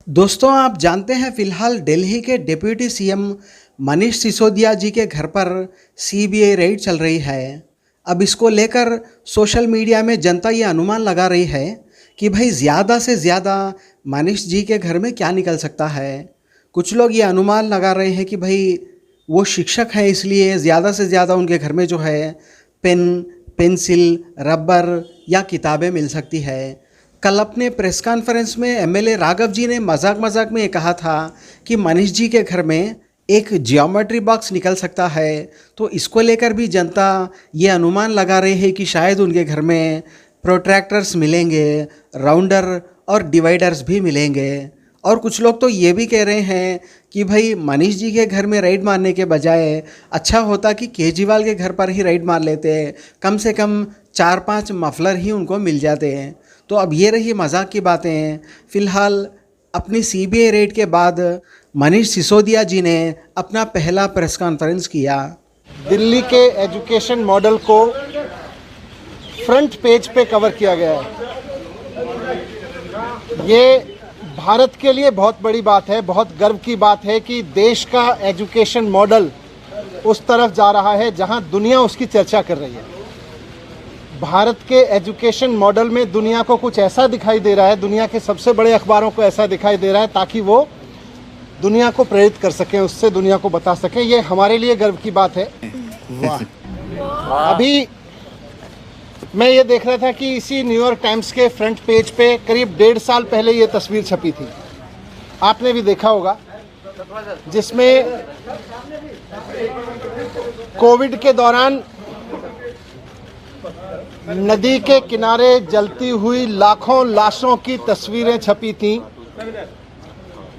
दोस्तों, आप जानते हैं फिलहाल दिल्ली के डिप्टी सीएम मनीष सिसोदिया जी के घर पर सीबीआई रेड चल रही है। अब इसको लेकर सोशल मीडिया में जनता ये अनुमान लगा रही है कि भाई ज़्यादा से ज़्यादा मनीष जी के घर में क्या निकल सकता है। कुछ लोग ये अनुमान लगा रहे हैं कि भाई वो शिक्षक हैं, इसलिए ज़्यादा से ज़्यादा उनके घर में जो है पेन, पेंसिल, रबर या किताबें मिल सकती है। कल अपने प्रेस कॉन्फ्रेंस में एमएलए राघव जी ने मजाक मजाक में ये कहा था कि मनीष जी के घर में एक जियोमेट्री बॉक्स निकल सकता है। तो इसको लेकर भी जनता ये अनुमान लगा रही है कि शायद उनके घर में प्रोट्रैक्टर्स मिलेंगे, राउंडर और डिवाइडर्स भी मिलेंगे। और कुछ लोग तो ये भी कह रहे हैं कि भाई मनीष जी के घर में राइड मारने के बजाय अच्छा होता कि केजरीवाल के घर पर ही राइड मार लेते, कम से कम 4-5 मफलर ही उनको मिल जाते हैं। तो अब ये रही मजाक की बातें। फ़िलहाल अपनी सीबीआई रेड के बाद मनीष सिसोदिया जी ने अपना पहला प्रेस कॉन्फ्रेंस किया। दिल्ली के एजुकेशन मॉडल को फ्रंट पेज पे कवर किया गया है। ये भारत के लिए बहुत बड़ी बात है, बहुत गर्व की बात है कि देश का एजुकेशन मॉडल उस तरफ जा रहा है जहां दुनिया उसकी चर्चा कर रही है। भारत के एजुकेशन मॉडल में दुनिया को कुछ ऐसा दिखाई दे रहा है, दुनिया के सबसे बड़े अखबारों को ऐसा दिखाई दे रहा है ताकि वो दुनिया को प्रेरित कर सकें, उससे दुनिया को बता सकें। ये हमारे लिए गर्व की बात है। वाह। अभी मैं ये देख रहा था कि इसी न्यूयॉर्क टाइम्स के फ्रंट पेज पे करीब 1.5 साल पहले ये तस्वीर छपी थी, आपने भी देखा होगा, जिसमें कोविड के दौरान नदी के किनारे जलती हुई लाखों लाशों की तस्वीरें छपी थीं।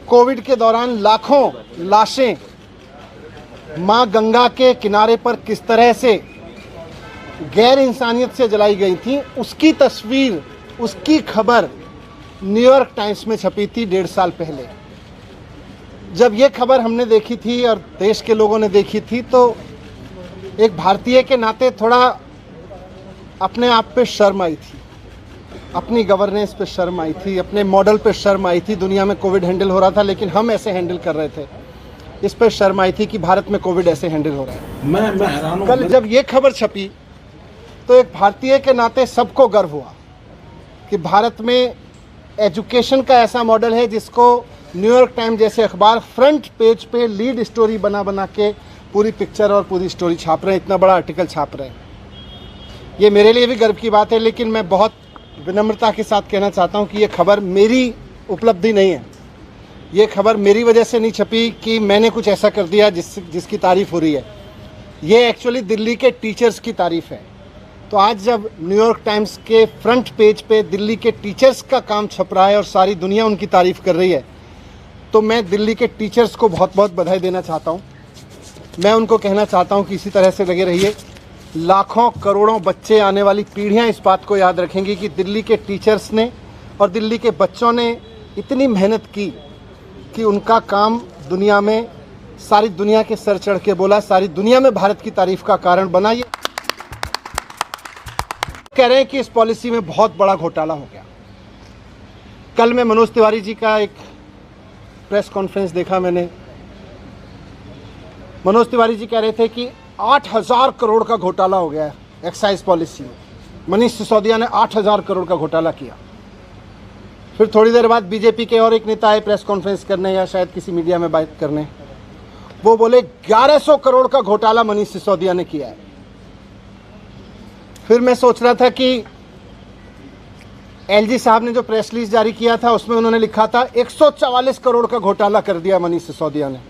कोविड के दौरान लाखों लाशें मां गंगा के किनारे पर किस तरह से गैर इंसानियत से जलाई गई थी, उसकी तस्वीर, उसकी खबर न्यूयॉर्क टाइम्स में छपी थी 1.5 साल पहले। जब ये खबर हमने देखी थी और देश के लोगों ने देखी थी तो एक भारतीय के नाते थोड़ा अपने आप पे शर्म आई थी, अपनी गवर्नेंस पे शर्म आई थी, अपने मॉडल पे शर्म आई थी। दुनिया में कोविड हैंडल हो रहा था लेकिन हम ऐसे हैंडल कर रहे थे, इस पे शर्म आई थी कि भारत में कोविड ऐसे हैंडल हो रहा है। मैं हैरान हूं। कल जब ये खबर छपी तो एक भारतीय के नाते सबको गर्व हुआ कि भारत में एजुकेशन का ऐसा मॉडल है जिसको न्यूयॉर्क टाइम्स जैसे अखबार फ्रंट पेज पे लीड स्टोरी बना बना के पूरी पिक्चर और पूरी स्टोरी छाप रहे हैं, इतना बड़ा आर्टिकल छाप रहे हैं। ये मेरे लिए भी गर्व की बात है, लेकिन मैं बहुत विनम्रता के साथ कहना चाहता हूँ कि ये खबर मेरी उपलब्धि नहीं है। ये खबर मेरी वजह से नहीं छपी कि मैंने कुछ ऐसा कर दिया जिसकी तारीफ़ हो रही है। ये एक्चुअली दिल्ली के टीचर्स की तारीफ़ है। तो आज जब न्यूयॉर्क टाइम्स के फ्रंट पेज पे दिल्ली के टीचर्स का काम छप रहा है और सारी दुनिया उनकी तारीफ़ कर रही है, तो मैं दिल्ली के टीचर्स को बहुत बहुत बधाई देना चाहता हूँ। मैं उनको कहना चाहता हूँ कि इसी तरह से लगे रहिए। लाखों करोड़ों बच्चे, आने वाली पीढ़ियाँ इस बात को याद रखेंगी कि दिल्ली के टीचर्स ने और दिल्ली के बच्चों ने इतनी मेहनत की कि उनका काम दुनिया में, सारी दुनिया के सर चढ़ के बोला, सारी दुनिया में भारत की तारीफ़ का कारण बना। ये कह रहे हैं कि इस पॉलिसी में बहुत बड़ा घोटाला हो गया। कल मैं मनोज तिवारी जी का एक प्रेस कॉन्फ्रेंस देखा मैंने। मनोज तिवारी जी कह रहे थे कि 8,000 करोड़ का घोटाला हो गया है एक्साइज पॉलिसी में। मनीष सिसोदिया ने 8,000 करोड़ का घोटाला किया। फिर थोड़ी देर बाद बीजेपी के और एक नेता आए प्रेस कॉन्फ्रेंस करने या शायद किसी मीडिया में बात करने, वो बोले 1100 करोड़ का घोटाला मनीष सिसोदिया ने किया है। फिर मैं सोच रहा था कि एलजी साहब ने जो प्रेस रिलीज जारी किया था उसमें उन्होंने लिखा था 144 करोड़ का घोटाला कर दिया मनीष सिसोदिया ने।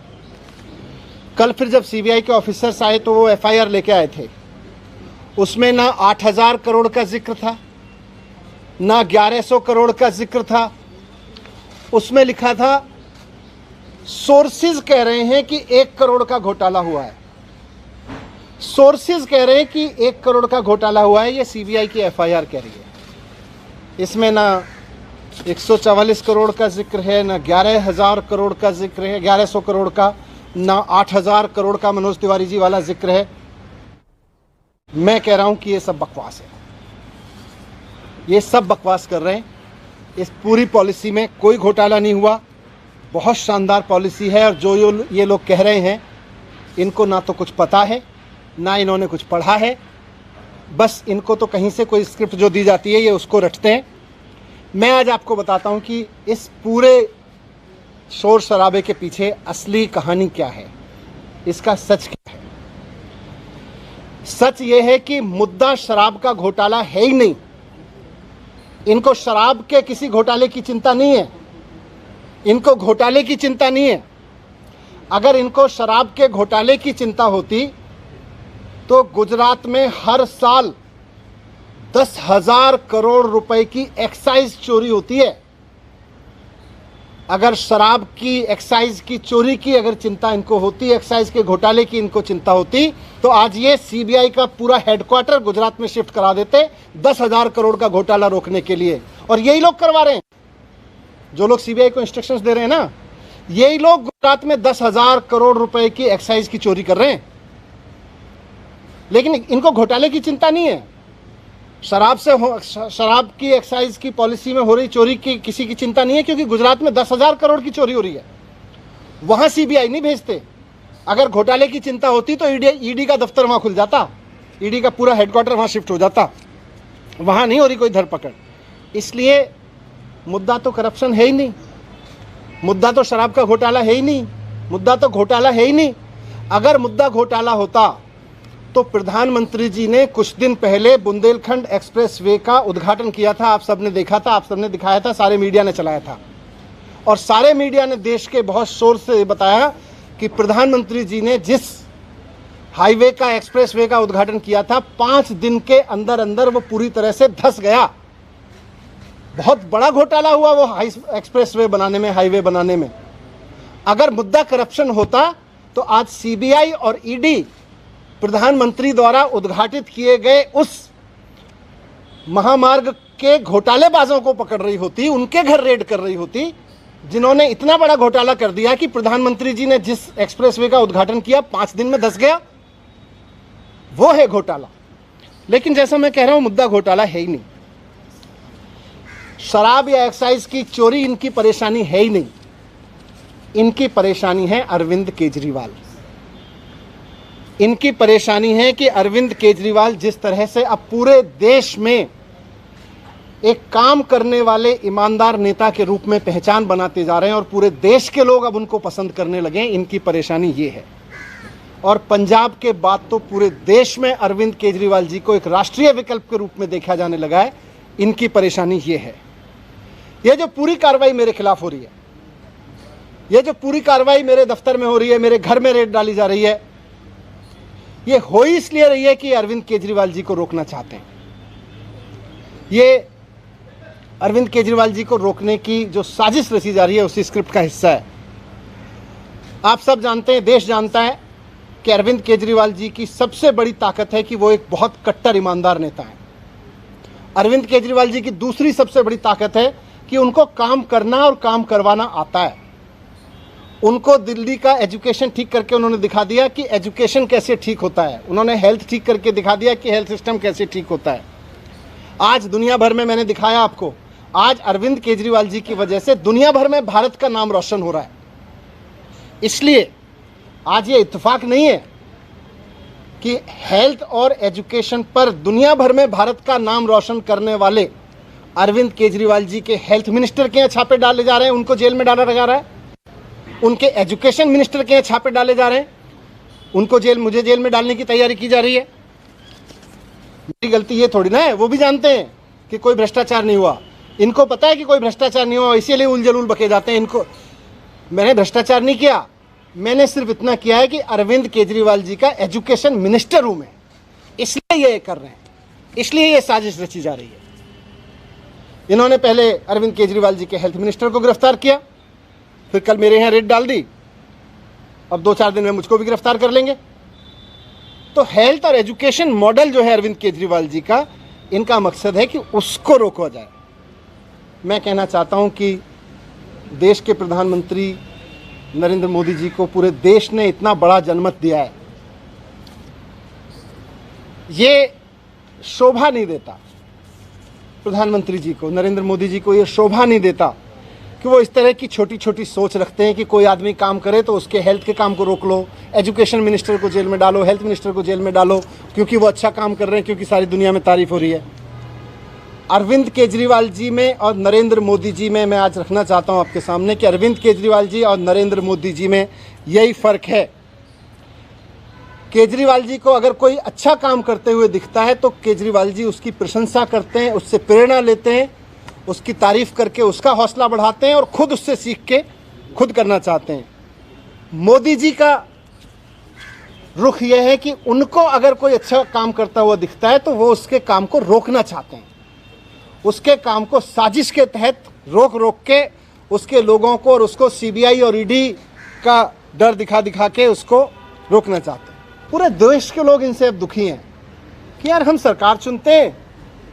कल फिर जब सीबीआई के ऑफिसर्स आए तो वो एफआईआर लेके आए थे, उसमें ना 8,000 करोड़ का जिक्र था, ना 1100 करोड़ का जिक्र था। उसमें लिखा था सोर्सेज कह रहे हैं कि 1 करोड़ का घोटाला हुआ है। सोर्सेज कह रहे हैं कि 1 करोड़ का घोटाला हुआ है, ये सीबीआई की एफआईआर कह रही है। इसमें ना 144 करोड़ का जिक्र है, ना 11,000 करोड़ का जिक्र है, 1100 करोड़ का, ना 8,000 करोड़ का मनोज तिवारी जी वाला जिक्र है। मैं कह रहा हूं कि ये सब बकवास है, ये सब बकवास कर रहे हैं। इस पूरी पॉलिसी में कोई घोटाला नहीं हुआ, बहुत शानदार पॉलिसी है और जो ये लोग कह रहे हैं इनको ना तो कुछ पता है ना इन्होंने कुछ पढ़ा है, बस इनको तो कहीं से कोई स्क्रिप्ट जो दी जाती है ये उसको रटते हैं। मैं आज आपको बताता हूं कि इस पूरे शोर शराबे के पीछे असली कहानी क्या है, इसका सच क्या है। सच ये है कि मुद्दा शराब का घोटाला है ही नहीं। इनको शराब के किसी घोटाले की चिंता नहीं है, इनको घोटाले की चिंता नहीं है। अगर इनको शराब के घोटाले की चिंता होती तो गुजरात में हर साल 10,000 करोड़ रुपए की एक्साइज चोरी होती है। अगर शराब की एक्साइज की चोरी की अगर चिंता इनको होती, एक्साइज के घोटाले की इनको चिंता होती, तो आज ये सीबीआई का पूरा हेडक्वार्टर गुजरात में शिफ्ट करा देते 10,000 करोड़ का घोटाला रोकने के लिए। और यही लोग करवा रहे हैं, जो लोग सीबीआई को इंस्ट्रक्शंस दे रहे हैं ना, यही लोग गुजरात में 10,000 करोड़ रुपए की एक्साइज की चोरी कर रहे हैं। लेकिन इनको घोटाले की चिंता नहीं है, शराब की एक्साइज की पॉलिसी में हो रही चोरी की किसी की चिंता नहीं है, क्योंकि गुजरात में 10,000 करोड़ की चोरी हो रही है। वहां सीबीआई नहीं भेजते। अगर घोटाले की चिंता होती तो ईडी का दफ्तर वहां खुल जाता, ईडी का पूरा हेडक्वार्टर वहां शिफ्ट हो जाता। वहां नहीं हो रही कोई धरपकड़। इसलिए मुद्दा तो करप्शन है ही नहीं, मुद्दा तो शराब का घोटाला है ही नहीं, मुद्दा तो घोटाला है ही नहीं। अगर मुद्दा घोटाला होता तो प्रधानमंत्री जी ने कुछ दिन पहले बुंदेलखंड एक्सप्रेसवे का उद्घाटन किया था। आप सबने देखा था, आप सबने दिखाया था, सारे मीडिया ने चलाया था और सारे मीडिया ने देश के बहुत शोर से बताया कि प्रधानमंत्री जी ने जिस हाईवे का, एक्सप्रेसवे का उद्घाटन किया था, 5 दिन के अंदर अंदर वो पूरी तरह से धंस गया। बहुत बड़ा घोटाला हुआ वो एक्सप्रेसवे बनाने में, हाईवे बनाने में। अगर मुद्दा करप्शन होता तो आज सीबीआई और ईडी प्रधानमंत्री द्वारा उद्घाटित किए गए उस महामार्ग के घोटालेबाजों को पकड़ रही होती, उनके घर रेड कर रही होती, जिन्होंने इतना बड़ा घोटाला कर दिया कि प्रधानमंत्री जी ने जिस एक्सप्रेसवे का उद्घाटन किया 5 दिन में धंस गया। वो है घोटाला। लेकिन जैसा मैं कह रहा हूं, मुद्दा घोटाला है ही नहीं। शराब या एक्साइज की चोरी इनकी परेशानी है ही नहीं। इनकी परेशानी है अरविंद केजरीवाल। इनकी परेशानी है कि अरविंद केजरीवाल जिस तरह से अब पूरे देश में एक काम करने वाले ईमानदार नेता के रूप में पहचान बनाते जा रहे हैं और पूरे देश के लोग अब उनको पसंद करने लगे हैं, इनकी परेशानी ये है। और पंजाब के बाद तो पूरे देश में अरविंद केजरीवाल जी को एक राष्ट्रीय विकल्प के रूप में देखा जाने लगा है। इनकी परेशानी ये है। ये जो पूरी कार्रवाई मेरे खिलाफ हो रही है, ये जो पूरी कार्रवाई मेरे दफ्तर में हो रही है, मेरे घर में रेड डाली जा रही है, ये हो ही इसलिए रही है कि अरविंद केजरीवाल जी को रोकना चाहते हैं। ये अरविंद केजरीवाल जी को रोकने की जो साजिश रची जा रही है उसी स्क्रिप्ट का हिस्सा है। आप सब जानते हैं, देश जानता है कि अरविंद केजरीवाल जी की सबसे बड़ी ताकत है कि वो एक बहुत कट्टर ईमानदार नेता है। अरविंद केजरीवाल जी की दूसरी सबसे बड़ी ताकत है कि उनको काम करना और काम करवाना आता है। उनको दिल्ली का एजुकेशन ठीक करके उन्होंने दिखा दिया कि एजुकेशन कैसे ठीक होता है। उन्होंने हेल्थ ठीक करके दिखा दिया कि हेल्थ सिस्टम कैसे ठीक होता है। आज दुनिया भर में मैंने दिखाया आपको, आज अरविंद केजरीवाल जी की वजह से दुनिया भर में भारत का नाम रोशन हो रहा है। इसलिए आज ये इत्तेफाक नहीं है कि हेल्थ और एजुकेशन पर दुनिया भर में भारत का नाम रोशन करने वाले अरविंद केजरीवाल जी के हेल्थ मिनिस्टर के यहाँ छापे डाले जा रहे हैं, उनको जेल में डाला जा रहा है। उनके एजुकेशन मिनिस्टर के यहाँ छापे डाले जा रहे हैं, उनको मुझे जेल में डालने की तैयारी की जा रही है। मेरी गलती ये थोड़ी ना है, वो भी जानते हैं कि कोई भ्रष्टाचार नहीं हुआ। इनको पता है कि कोई भ्रष्टाचार नहीं हुआ, इसीलिए उलझुल बके जाते हैं। इनको, मैंने भ्रष्टाचार नहीं किया, मैंने सिर्फ इतना किया है कि अरविंद केजरीवाल जी का एजुकेशन मिनिस्टर हूं मैं, इसलिए ये कर रहे हैं, इसलिए ये साजिश रची जा रही है। इन्होंने पहले अरविंद केजरीवाल जी के हेल्थ मिनिस्टर को गिरफ्तार किया, फिर कल मेरे यहाँ रेड डाल दी, अब 2-4 दिन में मुझको भी गिरफ्तार कर लेंगे। तो हेल्थ और एजुकेशन मॉडल जो है अरविंद केजरीवाल जी का, इनका मकसद है कि उसको रोका जाए। मैं कहना चाहता हूं कि देश के प्रधानमंत्री नरेंद्र मोदी जी को पूरे देश ने इतना बड़ा जनमत दिया है, ये शोभा नहीं देता प्रधानमंत्री जी को, नरेंद्र मोदी जी को ये शोभा नहीं देता कि वो इस तरह की छोटी छोटी सोच रखते हैं कि कोई आदमी काम करे तो उसके हेल्थ के काम को रोक लो, एजुकेशन मिनिस्टर को जेल में डालो, हेल्थ मिनिस्टर को जेल में डालो, क्योंकि वो अच्छा काम कर रहे हैं, क्योंकि सारी दुनिया में तारीफ हो रही है। अरविंद केजरीवाल जी में और नरेंद्र मोदी जी में मैं आज रखना चाहता हूं आपके सामने कि अरविंद केजरीवाल जी और नरेंद्र मोदी जी में यही फ़र्क है। केजरीवाल जी को अगर कोई अच्छा काम करते हुए दिखता है तो केजरीवाल जी उसकी प्रशंसा करते हैं, उससे प्रेरणा लेते हैं, उसकी तारीफ करके उसका हौसला बढ़ाते हैं और खुद उससे सीख के खुद करना चाहते हैं। मोदी जी का रुख यह है कि उनको अगर कोई अच्छा काम करता हुआ दिखता है तो वो उसके काम को रोकना चाहते हैं, उसके काम को साजिश के तहत रोक रोक के उसके लोगों को और उसको सीबीआई और ईडी का डर दिखा दिखा के उसको रोकना चाहते हैं। पूरे देश के लोग इनसे अब दुखी हैं कि यार हम सरकार चुनते हैं,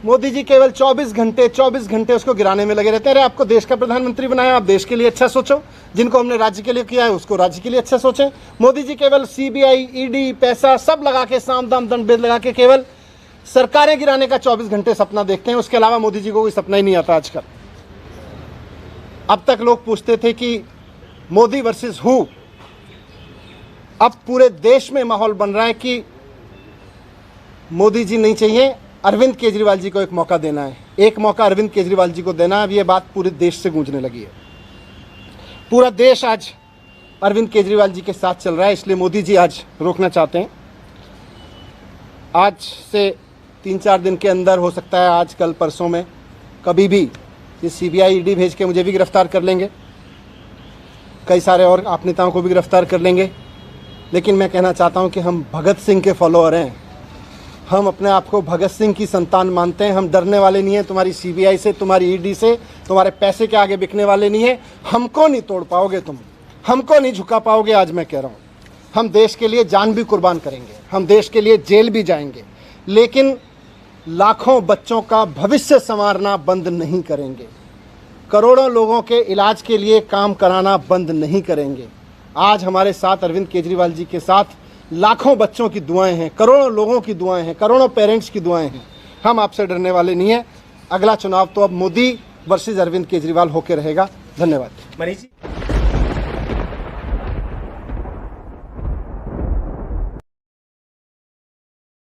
मोदी जी केवल 24 घंटे उसको गिराने में लगे रहते हैं। अरे आपको देश का प्रधानमंत्री बनाया, आप देश के लिए अच्छा सोचो, जिनको हमने राज्य के लिए किया है उसको राज्य के लिए अच्छा सोचें। मोदी जी केवल सीबीआई, ईडी, पैसा सब लगा के, साम दाम दंड भेद लगा के केवल सरकारें गिराने का 24 घंटे सपना देखते हैं, उसके अलावा मोदी जी को कोई सपना ही नहीं आता आजकल। अब तक लोग पूछते थे कि मोदी वर्सेस हु, अब पूरे देश में माहौल बन रहा है कि मोदी जी नहीं चाहिए, अरविंद केजरीवाल जी को एक मौका देना है, एक मौका अरविंद केजरीवाल जी को देना है। अब ये बात पूरे देश से गूंजने लगी है, पूरा देश आज अरविंद केजरीवाल जी के साथ चल रहा है, इसलिए मोदी जी आज रोकना चाहते हैं। आज से 3-4 दिन के अंदर, हो सकता है आज कल परसों में, कभी भी ये सीबीआई ईडी भेज के मुझे भी गिरफ्तार कर लेंगे, कई सारे और आप नेताओं को भी गिरफ्तार कर लेंगे। लेकिन मैं कहना चाहता हूं कि हम भगत सिंह के फॉलोअर हैं, हम अपने आप को भगत सिंह की संतान मानते हैं, हम डरने वाले नहीं हैं तुम्हारी सीबीआई से, तुम्हारी ईडी से, तुम्हारे पैसे के आगे बिकने वाले नहीं हैं। हमको नहीं तोड़ पाओगे तुम, हमको नहीं झुका पाओगे। आज मैं कह रहा हूँ, हम देश के लिए जान भी कुर्बान करेंगे, हम देश के लिए जेल भी जाएंगे, लेकिन लाखों बच्चों का भविष्य संवारना बंद नहीं करेंगे, करोड़ों लोगों के इलाज के लिए काम कराना बंद नहीं करेंगे। आज हमारे साथ अरविंद केजरीवाल जी के साथ लाखों बच्चों की दुआएं हैं, करोड़ों लोगों की दुआएं हैं, करोड़ों पेरेंट्स की दुआएं हैं। हम आपसे डरने वाले नहीं हैं। अगला चुनाव तो अब मोदी वर्सेस अरविंद केजरीवाल होकर रहेगा। धन्यवाद। मनीष जी।